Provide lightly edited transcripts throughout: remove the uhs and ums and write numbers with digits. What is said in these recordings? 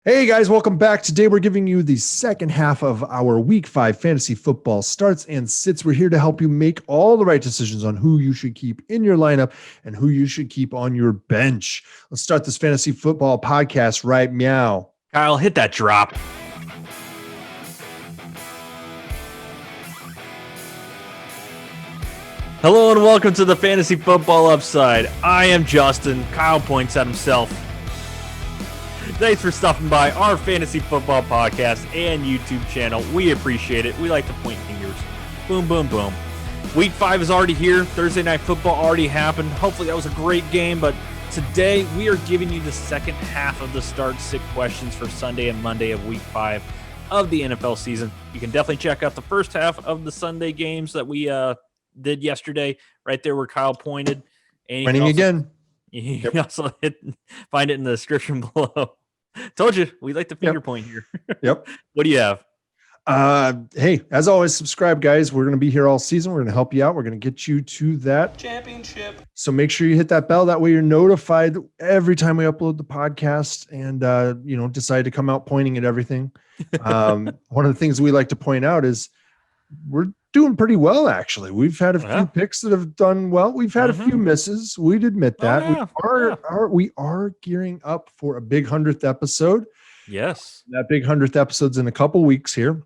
Hey guys, welcome back. Today we're giving you the second half of our Week 5 fantasy football starts and sits. We're here to help you make all the right decisions on who you should keep in your lineup and who you should keep on your bench. Let's start this fantasy football podcast right meow. Kyle, hit that drop. Hello and welcome to the Fantasy Football Upside. I am Justin. Kyle points at himself. Thanks for stopping by our Fantasy Football Podcast and YouTube channel. We appreciate it. We like to point fingers. Boom, boom, boom. Week 5 is already here. Thursday Night Football already happened. Hopefully that was a great game, but today we are giving you the second half of the start sit questions for Sunday and Monday of Week 5 of the NFL season. You can definitely check out the first half of the Sunday games that we did yesterday, right there where Kyle pointed. And Winning again. You can also find it in the description below. Told you, we like the finger point here. Yep. What do you have? Hey, as always, subscribe, guys. We're going to be here all season. We're going to help you out. We're going to get you to that championship. So make sure you hit that bell. That way you're notified every time we upload the podcast and, decide to come out pointing at everything. One of the things we like to point out is we're doing pretty well, actually. We've had a few picks that have done well. We've had a few misses. We'd admit that. We are gearing up for a big 100th episode. Yes. That big 100th episode's in a couple weeks here.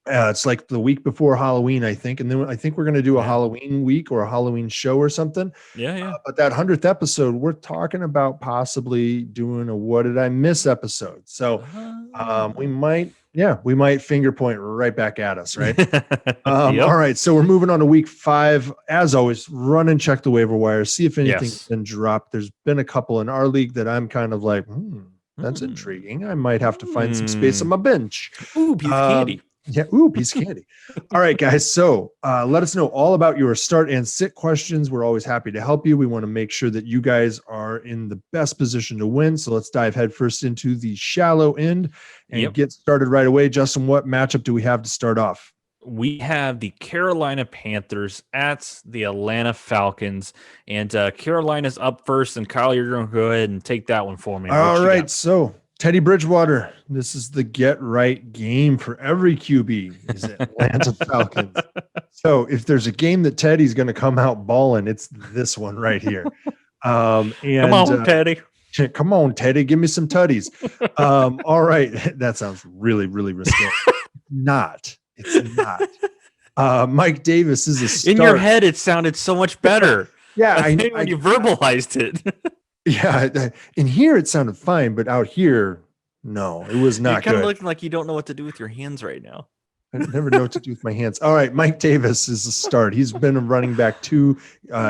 It's like the week before Halloween, I think. And then I think we're going to do a Halloween week or a Halloween show or something. Yeah. But that 100th episode, we're talking about possibly doing a What Did I Miss episode. So we might finger point right back at us, right? All right. So we're moving on to Week 5. As always, run and check the waiver wire. See if anything's been dropped. There's been a couple in our league that I'm kind of like, that's intriguing. I might have to find some space on my bench. Ooh, piece of candy. Yeah. Piece of candy. All right, guys. So let us know all about your start and sit questions. We're always happy to help you. We want to make sure that you guys are in the best position to win. So let's dive headfirst into the shallow end and get started right away. Justin, what matchup do we have to start off? We have the Carolina Panthers at the Atlanta Falcons, and Carolina's up first. And Kyle, you're going to go ahead and take that one for me. All right. So Teddy Bridgewater, this is the get right game for every QB is Atlanta Falcons. So if there's a game that Teddy's going to come out balling, it's this one right here. Come on, Teddy. Come on, Teddy. Give me some tutties. All right. That sounds really, really risque. It's not. Mike Davis is a start. In your head, it sounded so much better. I think when you verbalized it. Yeah, in here it sounded fine, but out here, no, it was not You're kind good. of looking like you don't know what to do with your hands right now. I never know what to do with my hands. All right, Mike Davis is a start. He's been a running back too.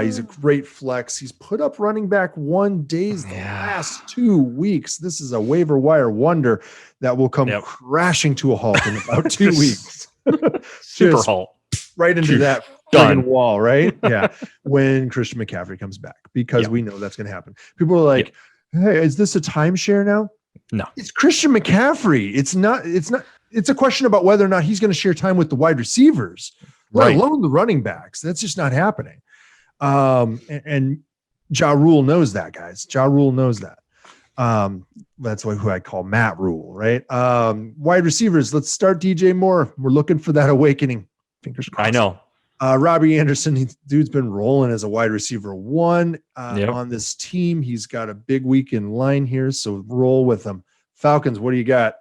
He's a great flex. He's put up running back 1 days the last 2 weeks. This is a waiver wire wonder that will come crashing to a halt in about 2 weeks. Super halt. Right into that friggin' wall, right? Yeah. When Christian McCaffrey comes back, because we know that's going to happen. People are like, hey, is this a timeshare now? No. It's Christian McCaffrey. It's not. It's a question about whether or not he's going to share time with the wide receivers, let alone the running backs. That's just not happening. And Ja Rule knows that, guys. Ja Rule knows that. That's who I call Matt Rule, right? Wide receivers. Let's start DJ Moore. We're looking for that awakening. Fingers crossed. I know. Robbie Anderson, dude's been rolling as a wide receiver 1 on this team. He's got a big week in line here, so roll with him. Falcons, what do you got?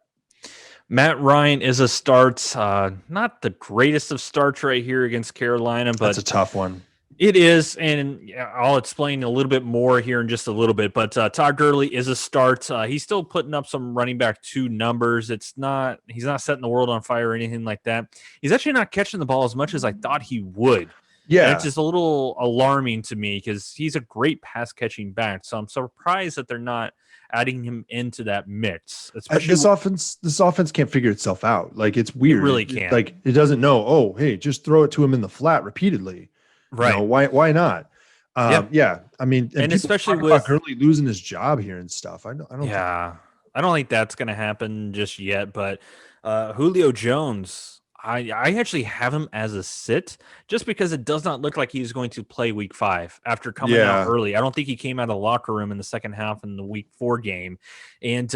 Matt Ryan is a start. Not the greatest of starts right here against Carolina, but that's a tough one. It is, and I'll explain a little bit more here in just a little bit. But Todd Gurley is a start. He's still putting up some running back 2 numbers. He's not setting the world on fire or anything like that. He's actually not catching the ball as much as I thought he would. Yeah, and it's just a little alarming to me because he's a great pass catching back. So I'm surprised that they're not adding him into that mix. This offense can't figure itself out. Like, it's weird. It really can't. Like, it doesn't know. Oh, hey, just throw it to him in the flat repeatedly. Right. Why not? Yeah. I mean, and especially with Gurley losing his job here and stuff. I don't think that's going to happen just yet. But Julio Jones, I actually have him as a sit just because it does not look like he's going to play week 5 after coming out early. I don't think he came out of the locker room in the second half in the week 4 game. And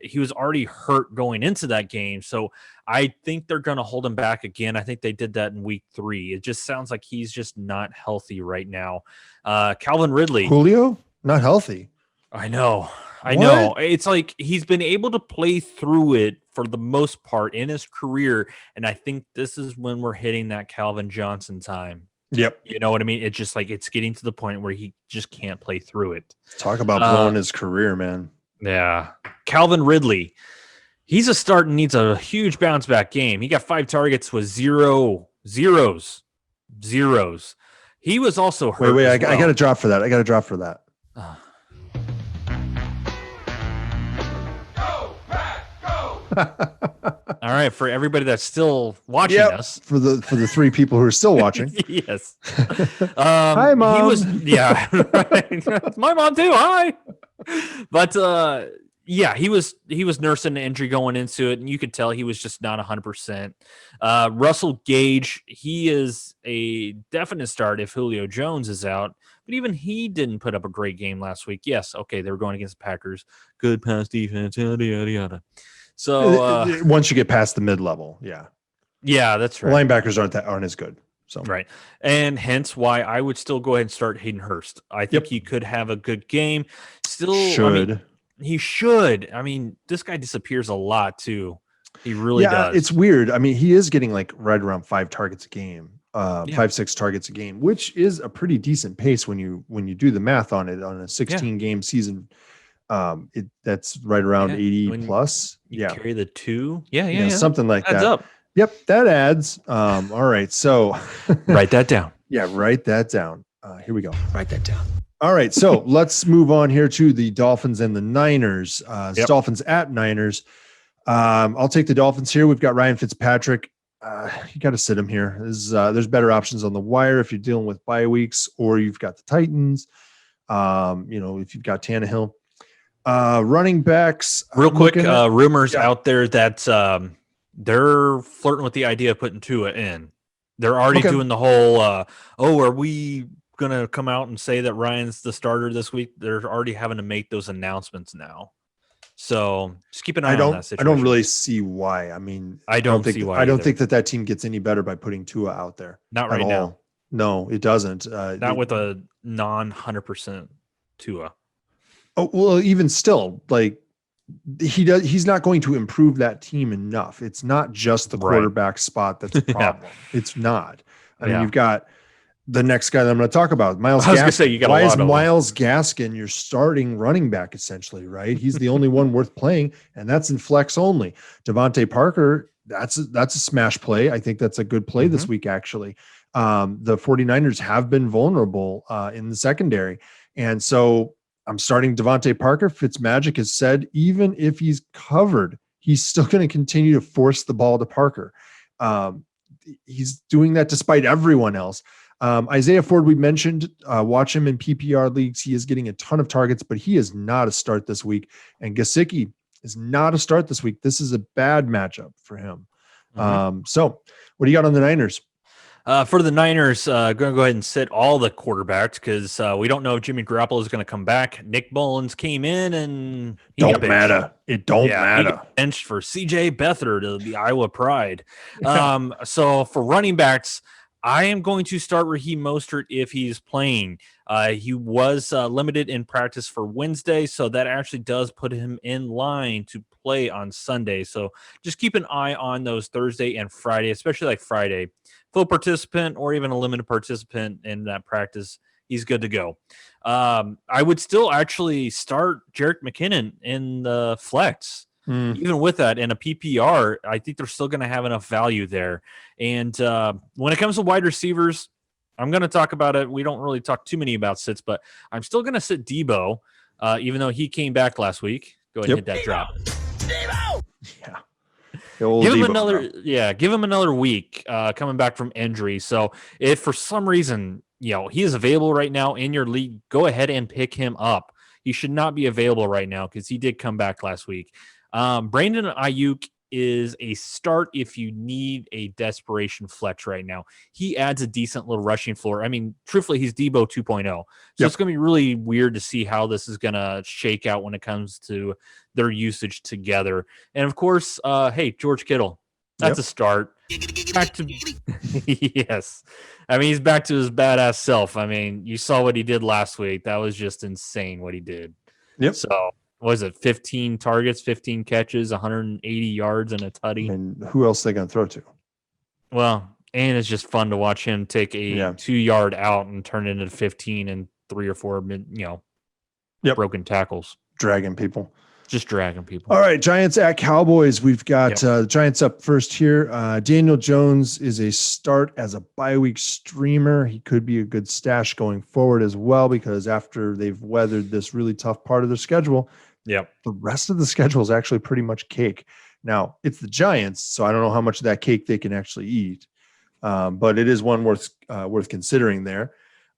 he was already hurt going into that game. So I think they're going to hold him back again. I think they did that in week 3. It just sounds like he's just not healthy right now. Calvin Ridley. Julio, not healthy. I know. It's like he's been able to play through it for the most part in his career. And I think this is when we're hitting that Calvin Johnson time. Yep. You know what I mean? It's just like it's getting to the point where he just can't play through it. Talk about blowing his career, man. Yeah. Calvin Ridley. He's a start and needs a huge bounce back game. He got 5 targets with 0 zeros. He was also hurt. Wait, I got to drop for that. All right, for everybody that's still watching us, for the 3 people who are still watching, yes. Hi, Mom. Right. My mom too. Hi. But he was nursing an injury going into it, and you could tell he was just not 100%. Russell Gage, he is a definite start if Julio Jones is out, but even he didn't put up a great game last week. Yes, okay, they were going against the Packers, good pass defense, yada yada yada. So once you get past the mid-level, that's right. Linebackers aren't as good. So right, and hence why I would still go ahead and start Hayden Hurst. I think he could have a good game. Still, he should. I mean, this guy disappears a lot too. He really does. It's weird. I mean, he is getting like right around 5 targets a game, 5-6 targets a game, which is a pretty decent pace when you do the math on it on a 16 game season. That's right around 80 plus. Carry the 2. Something like adds that. Up. Yep, that adds. All right, so write that down. Write that down. Here we go. Write that down. All right, so let's move on here to the Dolphins and the Niners. Dolphins at Niners. I'll take the Dolphins here. We've got Ryan Fitzpatrick. You got to sit him here. There's better options on the wire if you're dealing with bye weeks, or you've got the Titans. If you've got Tannehill. Running backs. Real quick, rumors out there that they're flirting with the idea of putting Tua in. They're already doing the whole, are we going to come out and say that Ryan's the starter this week? They're already having to make those announcements now. So just keep an eye on that situation. I don't really see why. I mean, I don't see why. I don't think that team gets any better by putting Tua out there. Not right now. No, it doesn't. Not with a non-100% Tua. Oh, well, even still, like he's not going to improve that team enough. It's not just the quarterback spot that's the problem. It's not. I mean, you've got the next guy that I'm going to talk about, Myles Gaskin. Why is Myles Gaskin your starting running back essentially, right? He's the only one worth playing, and that's in flex only. Devontae Parker, that's a smash play. I think that's a good play this week, actually. The 49ers have been vulnerable in the secondary, and so I'm starting Devontae Parker. Fitzmagic has said even if he's covered, he's still going to continue to force the ball to Parker. He's doing that despite everyone else. Isaiah Ford, we mentioned, watch him in PPR leagues. He is getting a ton of targets, but he is not a start this week. And Gasicki is not a start this week. This is a bad matchup for him. So what do you got on the Niners? For the Niners, going to go ahead and sit all the quarterbacks because we don't know if Jimmy Garoppolo is going to come back. Nick Mullins came in and It don't matter. He got benched for CJ Beathard of the Iowa Pride. So for running backs, I am going to start Raheem Mostert if he's playing. He was limited in practice for Wednesday, so that actually does put him in line to play on Sunday. So just keep an eye on those Thursday and Friday, especially like Friday. Full participant or even a limited participant in that practice, he's good to go. I would still actually start Jerick McKinnon in the flex. Even with that in a PPR, I think they're still going to have enough value there. And when it comes to wide receivers, I'm going to talk about it. We don't really talk too many about sits, but I'm still going to sit Debo, even though he came back last week. Go ahead and hit that drop. Debo! Yeah. Give him another week coming back from injury. So if for some reason, he is available right now in your league, go ahead and pick him up. He should not be available right now because he did come back last week. Brandon Ayuk is a start if you need a desperation flex right now. He adds a decent little rushing floor. I mean, truthfully, he's Debo 2.0. So it's going to be really weird to see how this is going to shake out when it comes to their usage together. And of course, hey, George Kittle, that's a start. Back to yes. I mean, he's back to his badass self. I mean, you saw what he did last week. That was just insane what he did. Yep. So what was it? 15 targets, 15 catches, 180 yards, and a tutty. And who else they gonna throw to? Well, and it's just fun to watch him take a 2-yard out and turn it into 15 and 3 or 4, broken tackles. Dragging people. Just dragging people. All right, Giants at Cowboys. We've got the Giants up first here. Daniel Jones is a start as a bye-week streamer. He could be a good stash going forward as well, because after they've weathered this really tough part of their schedule, the rest of the schedule is actually pretty much cake. Now, it's the Giants, so I don't know how much of that cake they can actually eat, but it is one worth considering there.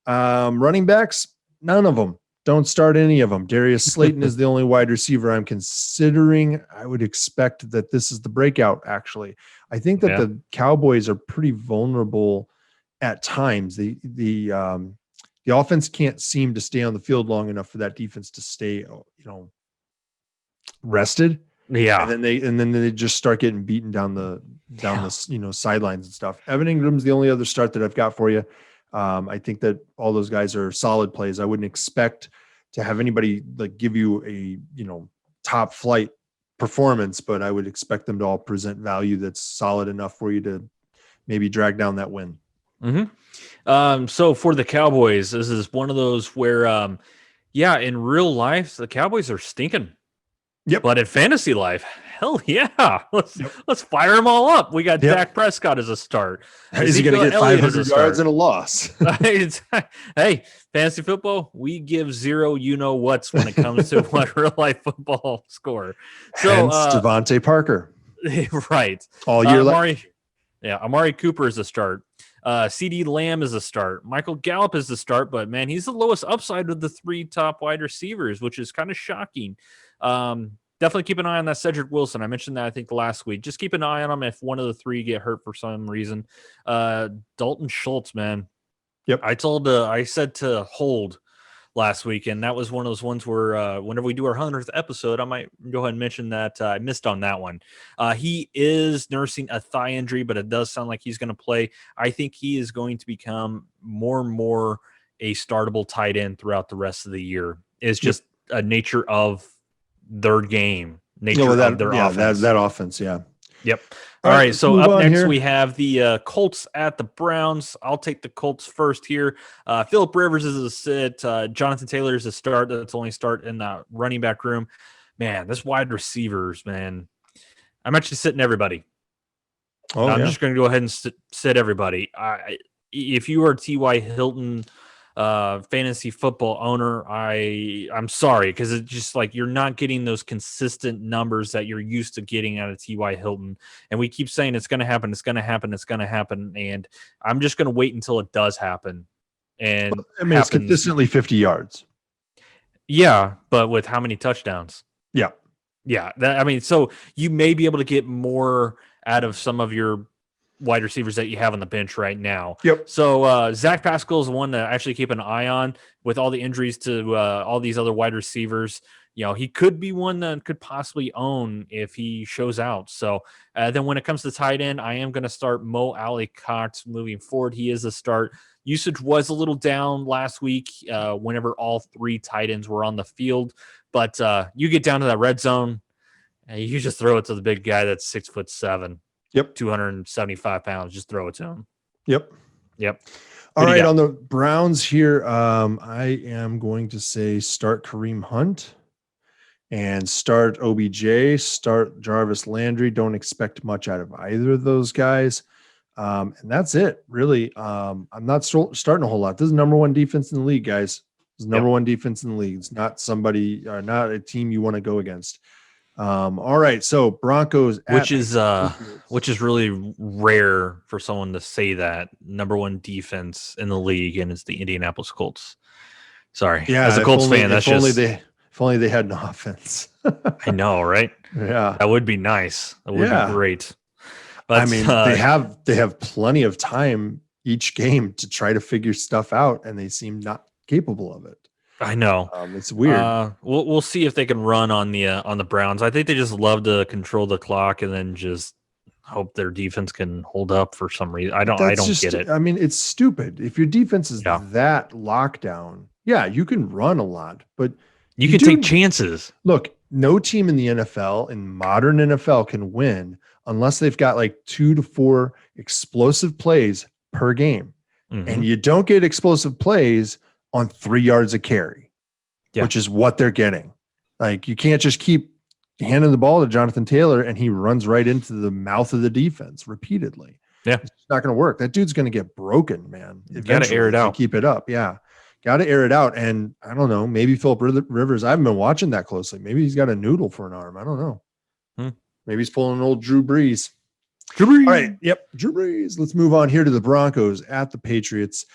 Running backs, none of them. Don't start any of them. Darius Slayton is the only wide receiver I'm considering. I would expect that this is the breakout, actually. I think that the Cowboys are pretty vulnerable at times. The offense can't seem to stay on the field long enough for that defense to stay, rested. Yeah. And then they just start getting beaten down the sidelines and stuff. Evan Ingram's the only other start that I've got for you. I think that all those guys are solid plays. I wouldn't expect to have anybody like give you a, top flight performance, but I would expect them to all present value that's solid enough for you to maybe drag down that win. Mm-hmm. So for the Cowboys, this is one of those where, in real life, the Cowboys are stinking. Yep. But in fantasy life, hell yeah. Let's fire them all up. We got Dak Prescott as a start. Is he going to get 500 yards and a loss? Hey, fantasy football, we give zero you-know-whats when it comes to what real-life football score. So, hence Devontae Parker. Right. All year Amari Cooper is a start. CD Lamb is a start. Michael Gallup is the start, but, man, he's the lowest upside of the 3 top wide receivers, which is kind of shocking. Definitely keep an eye on that Cedric Wilson. I mentioned that, I think, last week. Just keep an eye on him if one of the 3 get hurt for some reason. Dalton Schultz, man. Yep. I said to hold last week, and that was one of those ones where whenever we do our 100th episode, I might go ahead and mention that I missed on that one. He is nursing a thigh injury, but it does sound like he's going to play. I think he is going to become more and more a startable tight end throughout the rest of the year. It's just a nature of their game, of their offense. That offense, Yep. All right, so up next here. we have the Colts at the Browns. I'll take the Colts first here. Phillip Rivers is a sit. Jonathan Taylor is a start. That's only start in the running back room. Man, this wide receivers, man. I'm actually sitting everybody. I'm just going to go ahead and sit everybody. If you are T.Y. Hilton fantasy football owner, I'm sorry, because it's just like you're not getting those consistent numbers that you're used to getting out of T.Y. Hilton. And we keep saying it's going to happen, it's going to happen, it's going to happen. And I'm just going to wait until it does happen. And it's consistently 50 yards. Yeah, but with how many touchdowns? Yeah. Yeah. So you may be able to get more out of some of your wide receivers that you have on the bench right now. Yep. So Zach Pascal is one to actually keep an eye on with all the injuries to all these other wide receivers. He could be one that could possibly own if he shows out. So then when it comes to tight end, I am going to start Mo Alley-Cox moving forward. He is a start. Usage was a little down last week whenever all 3 tight ends were on the field. But you get down to that red zone, and you just throw it to the big guy that's 6'7". Yep. 275 pounds. Just throw it to him. Yep. All right. On the Browns here, I am going to say start Kareem Hunt and start OBJ, start Jarvis Landry. Don't expect much out of either of those guys. And that's it, really. I'm not starting a whole lot. This is number 1 defense in the league, guys. This is number 1 defense in the league. It's not not a team you want to go against. All right, so Broncos, which is really rare for someone to say that. Number 1 defense in the league, and it's the Indianapolis Colts. Sorry, as a Colts fan, that's just. If If only they had an offense. I know, right? Yeah. That would be nice. That would be great. But I mean, they have plenty of time each game to try to figure stuff out, and they seem not capable of it. I know. It's weird. We'll see if they can run on the Browns. I think they just love to control the clock and then just hope their defense can hold up for some reason. I don't get it. I mean, it's stupid. If your defense is that lockdown, you can run a lot, but you can take chances. Look, no team in the NFL, in modern NFL, can win unless they've got like 2 to 4 explosive plays per game. And you don't get explosive plays on 3 yards of carry, which is what they're getting. Like, you can't just keep handing the ball to Jonathan Taylor and he runs right into the mouth of the defense repeatedly. Yeah. It's not going to work. That dude's going to get broken, man. You got to air it out. Keep it up. Yeah. Got to air it out. And I don't know, maybe Philip Rivers, I haven't been watching that closely. Maybe he's got a noodle for an arm. I don't know. Maybe he's pulling an old Drew Brees. All right. Yep. Drew Brees. Let's move on here to the Broncos at the Patriots.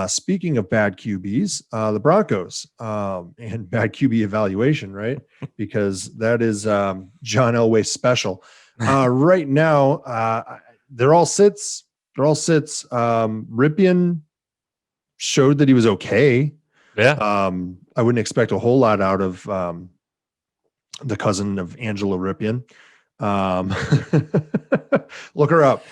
Speaking of bad QBs, the Broncos and bad QB evaluation, right? Because that is John Elway's special. Right now, they're all sits. Ripien showed that he was okay. Yeah. I wouldn't expect a whole lot out of the cousin of Angela Ripien. Look her up.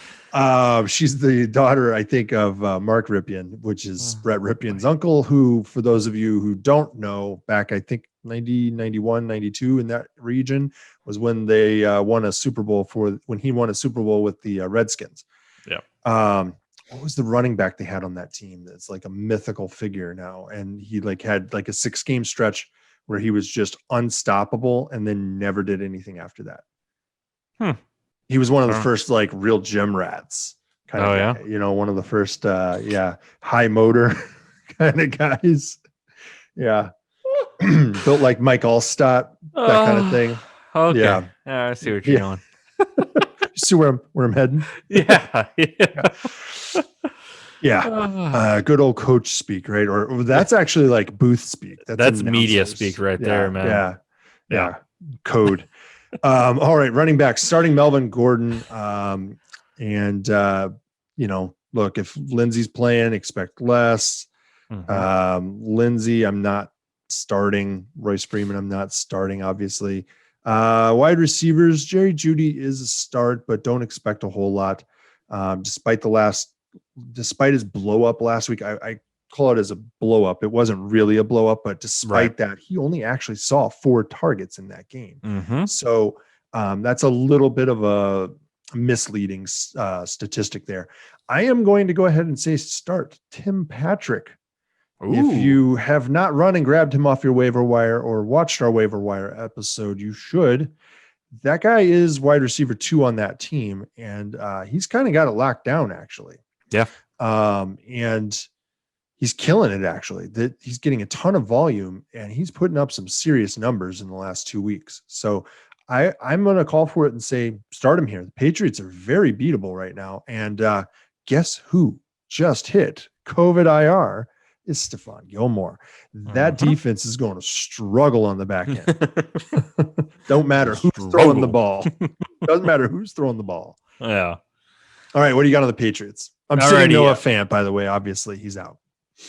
She's the daughter, I think, of Mark Ripien, which is Brett Ripien's uncle, who, for those of you who don't know, back, I think, 90, 91, 92 in that region was when they won a Super Bowl when he won a Super Bowl with the Redskins. Yeah. What was the running back they had on that team? That's like a mythical figure now. And he had like a 6-game stretch where he was just unstoppable and then never did anything after that. He was one of the first like real gym rats kind of guy, one of the first high motor kind of guys. Yeah. Built like Mike Allstott, that kind of thing. Okay. Yeah. I see what you're doing. See where I'm heading? Yeah. Good old coach speak, right? Or that's actually like booth speak. That's media speak right there, man. Yeah. Code. All right, running back, starting Melvin Gordon. Look, if Lindsey's playing, expect less. Lindsey, I'm not starting. Royce Freeman, I'm not starting, obviously. Wide receivers, Jerry Jeudy is a start, but don't expect a whole lot. Despite his blow up last week, I call it as a blow up. It wasn't really a blow up, but despite that, he only actually saw 4 targets in that game. So that's a little bit of a misleading statistic there. I am going to go ahead and say start Tim Patrick. Ooh. If you have not run and grabbed him off your waiver wire or watched our waiver wire episode, you should. That guy is wide receiver 2 on that team, and he's kind of got it locked down, actually. Yeah. And he's killing it, actually. He's getting a ton of volume, and he's putting up some serious numbers in the last 2 weeks. So I'm going to call for it and say start him here. The Patriots are very beatable right now. And guess who just hit COVID IR is Stephon Gilmore. That defense is going to struggle on the back end. Don't matter who's throwing the ball. Doesn't matter who's throwing the ball. Yeah. All right, what do you got on the Patriots? I'm saying Noah Fant, by the way. Obviously, he's out.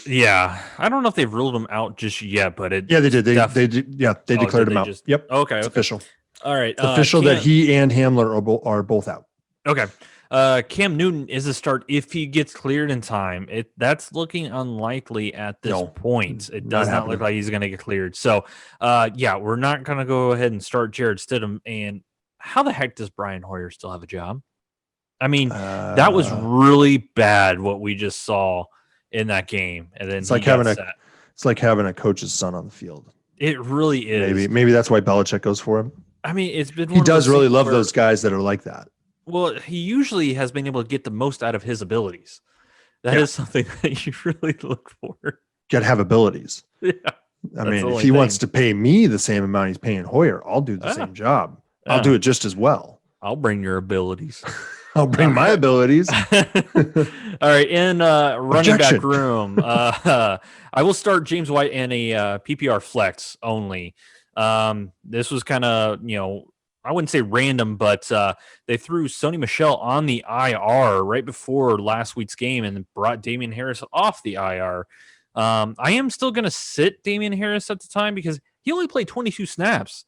Yeah, I don't know if they've ruled him out just yet, but they did. They declared him out. Yep. Okay. It's official. All right. It's official that he and Hamler are both out. Okay. Cam Newton is a start if he gets cleared in time. That's looking unlikely at this point. It does not look like he's going to get cleared. So, we're not going to go ahead and start Jared Stidham. And how the heck does Brian Hoyer still have a job? I mean, that was really bad what we just saw in that game. And then it's like having a coach's son on the field. It really is. Maybe that's why Belichick goes for him. I mean, it's been. He does really love those guys that are like that. Well, he usually has been able to get the most out of his abilities. That is something that you really look for. Got to have abilities. Yeah. I mean, if he wants to pay me the same amount he's paying Hoyer, I'll do the same job. I'll do it just as well. I'll bring your abilities. I'll bring my abilities. All right, in running back room, I will start James White in a PPR flex only. This was kind of, I wouldn't say random, but they threw Sony Michel on the IR right before last week's game and brought Damian Harris off the IR. I am still going to sit Damian Harris at the time because he only played 22 snaps,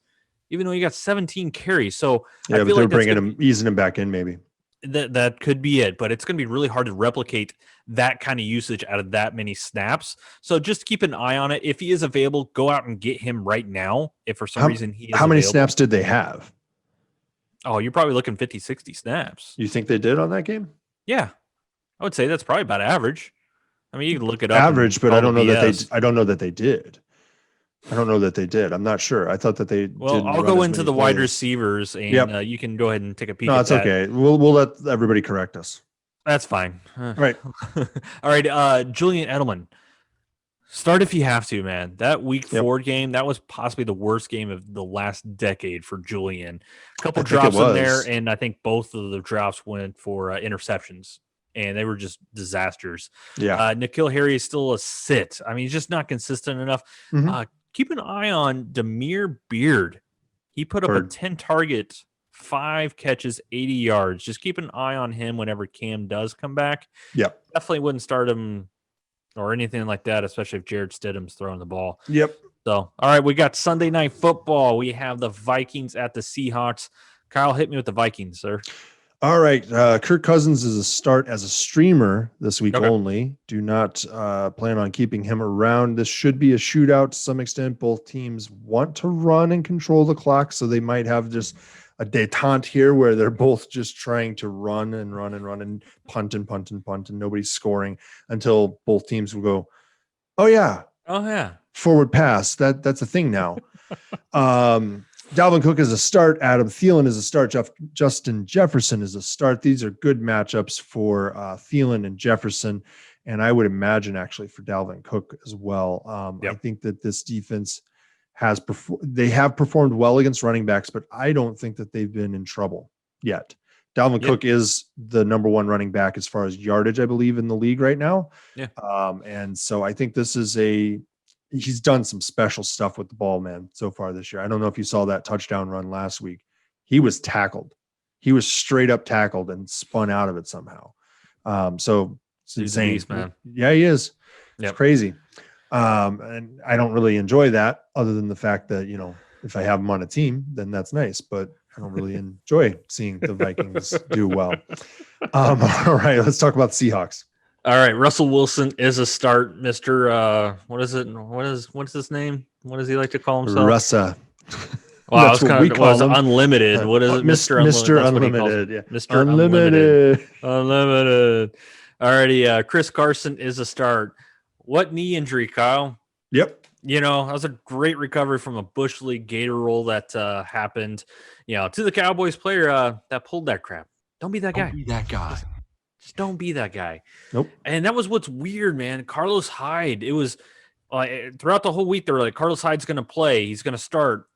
even though he got 17 carries. So yeah, but they're bringing him, easing him back in, maybe. That could be it, but it's going to be really hard to replicate that kind of usage out of that many snaps. So just keep an eye on it. If he is available, go out and get him right now. If for some reason he is how many available. Snaps did they have? Oh, you're probably looking 50, 60 snaps. You think they did on that game? Yeah, I would say that's probably about average. I mean, you can look it up. Average, but I don't know that they. I don't know that they did. I don't know that they did. I'm not sure. I thought that they. Well, I'll go into the wide receivers, and you can go ahead and take a peek. No, it's okay. We'll let everybody correct us. That's fine. Right. All right. Julian Edelman. Start if you have to, man. That week 4 game, that was possibly the worst game of the last decade for Julian. A couple drops in there, and I think both of the drops went for interceptions, and they were just disasters. Yeah. N'Keal Harry is still a sit. I mean, he's just not consistent enough. Mm-hmm. Keep an eye on Demir Beard. He put up a 10-target, 5 catches, 80 yards. Just keep an eye on him whenever Cam does come back. Yep. Definitely wouldn't start him or anything like that, especially if Jared Stidham's throwing the ball. Yep. So, all right, we got Sunday Night Football. We have the Vikings at the Seahawks. Kyle, hit me with the Vikings, sir. All right. Kirk Cousins is a start as a streamer this week only. Do not plan on keeping him around. This should be a shootout to some extent. Both teams want to run and control the clock, so they might have just a détente here where they're both just trying to run and punt and nobody's scoring until both teams will go, oh yeah, forward pass. That's a thing now. Dalvin Cook is a start. Adam Thielen is a start. Justin Jefferson is a start. These are good matchups for Thielen and Jefferson, and I would imagine actually for Dalvin Cook as well. I think that this defense have performed well against running backs, but I don't think that they've been in trouble yet. Dalvin Cook is the number 1 running back as far as yardage, I believe, in the league right now. Yeah. And so I think this is he's done some special stuff with the ball, man, so far this year. I don't know if you saw that touchdown run last week. He was tackled. He was straight up tackled and spun out of it somehow. So it's insane, beast, man. Yeah, he is. It's crazy. And I don't really enjoy that other than the fact that, if I have him on a team, then that's nice, but I don't really enjoy seeing the Vikings do well. All right, let's talk about the Seahawks. All right, Russell Wilson is a start, Mr. What is it? What's his name? What does he like to call himself? Russa. Wow, that's what we call him. Unlimited. What is it, Mr. Unlimited? Yeah, Mr. Unlimited. Alrighty, Chris Carson is a start. What knee injury, Kyle? Yep. That was a great recovery from a Bush League Gator roll that happened. To the Cowboys player that pulled that crap. Don't be that guy. Don't be that guy. Just don't be that guy. Nope. And that was what's weird, man. Carlos Hyde. It was throughout the whole week they were like, Carlos Hyde's going to play. He's going to start.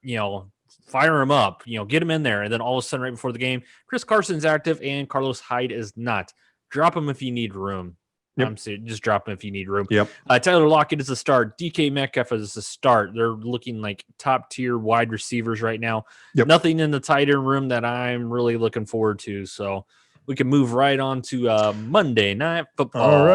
Fire him up. Get him in there. And then all of a sudden, right before the game, Chris Carson's active and Carlos Hyde is not. Drop him if you need room. Yep. I'm serious. Just drop him if you need room. Yep. Tyler Lockett is a start. DK Metcalf is a start. They're looking like top tier wide receivers right now. Yep. Nothing in the tight end room that I'm really looking forward to. So we can move right on to Monday Night Football.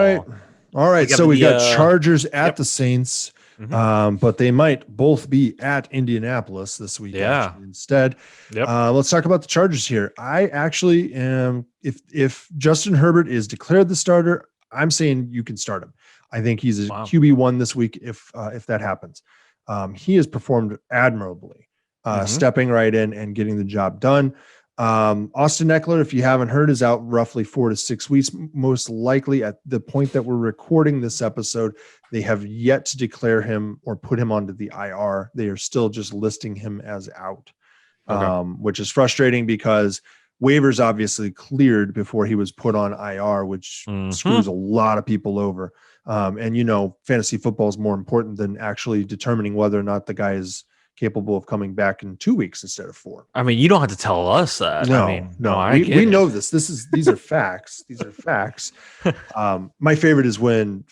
All right. So we got Chargers at the Saints, but they might both be at Indianapolis this week. Instead. Yep. Let's talk about the Chargers here. I actually am. If Justin Herbert is declared the starter, I'm saying you can start him. I think he's a QB1 this week if that happens. He has performed admirably, stepping right in and getting the job done. Austin Eckler, if you haven't heard, is out roughly 4 to 6 weeks. Most likely at the point that we're recording this episode, they have yet to declare him or put him onto the IR. They are still just listing him as out, which is frustrating because waivers obviously cleared before he was put on IR, which screws a lot of people over. And fantasy football is more important than actually determining whether or not the guy is capable of coming back in 2 weeks instead of 4. I mean, you don't have to tell us that. No, we know this. These are facts. These are facts. My favorite is when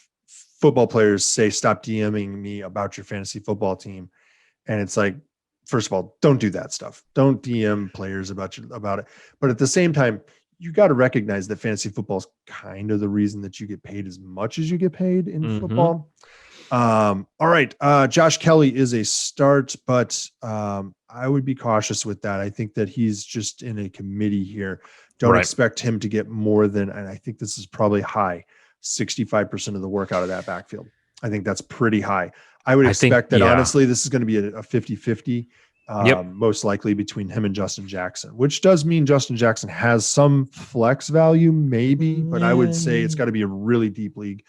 football players say, "Stop DMing me about your fantasy football team," and it's like, first of all, don't do that stuff. Don't DM players about it. But at the same time, you got to recognize that fantasy football is kind of the reason that you get paid as much as you get paid in football. All right. Josh Kelly is a start, but I would be cautious with that. I think that he's just in a committee here. Don't expect him to get more than, and I think this is probably high, 65% of the work out of that backfield. I think that's pretty high. I would expect that, honestly, this is going to be a 50-50, most likely between him and Justin Jackson, which does mean Justin Jackson has some flex value, maybe, but I would say it's got to be a really deep league.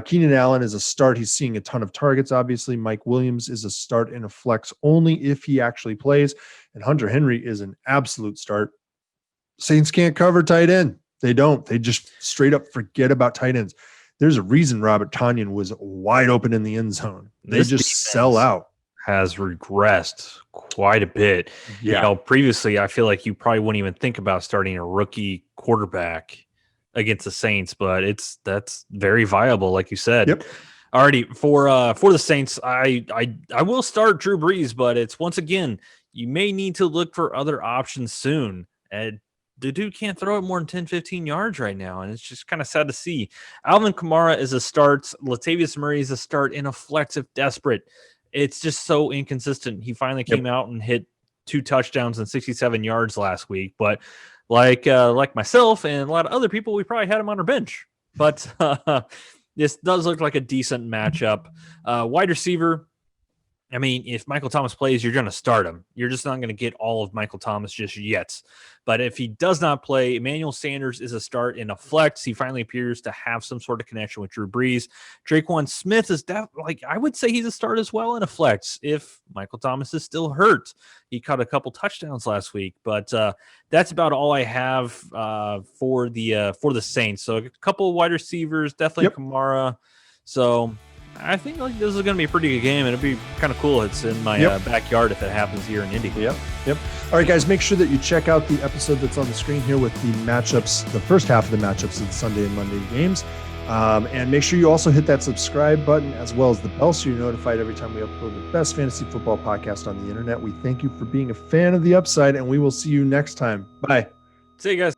Keenan Allen is a start. He's seeing a ton of targets, obviously. Mike Williams is a start in a flex only if he actually plays. And Hunter Henry is an absolute start. Saints can't cover tight end. They don't. They just straight up forget about tight ends. There's a reason Robert Tonyan was wide open in the end zone. They just sell out. Has regressed quite a bit. Yeah. Previously, I feel like you probably wouldn't even think about starting a rookie quarterback against the Saints, but that's very viable, like you said. Yep. Alrighty, for the Saints, I will start Drew Brees, but it's once again, you may need to look for other options soon. And the dude can't throw it more than 10, 15 yards right now, and it's just kind of sad to see. Alvin Kamara is a start. Latavius Murray is a start in a flex if desperate. It's just so inconsistent. He finally came out and hit 2 touchdowns and 67 yards last week, but like myself and a lot of other people, we probably had him on our bench. But this does look like a decent matchup. Wide receiver, I mean, if Michael Thomas plays, you're going to start him. You're just not going to get all of Michael Thomas just yet. But if he does not play, Emmanuel Sanders is a start in a flex. He finally appears to have some sort of connection with Drew Brees. Traquan Smith is I would say he's a start as well in a flex if Michael Thomas is still hurt. He caught a couple touchdowns last week, but that's about all I have for the Saints. So a couple of wide receivers, definitely Kamara. So I think this is going to be a pretty good game. It'll be kind of cool. It's in my backyard if it happens here in Indy. Yep. All right, guys, make sure that you check out the episode that's on the screen here with the matchups, the first half of the matchups of the Sunday and Monday games. And make sure you also hit that subscribe button as well as the bell so you're notified every time we upload the best fantasy football podcast on the internet. We thank you for being a fan of the Upside, and we will see you next time. Bye. See you guys.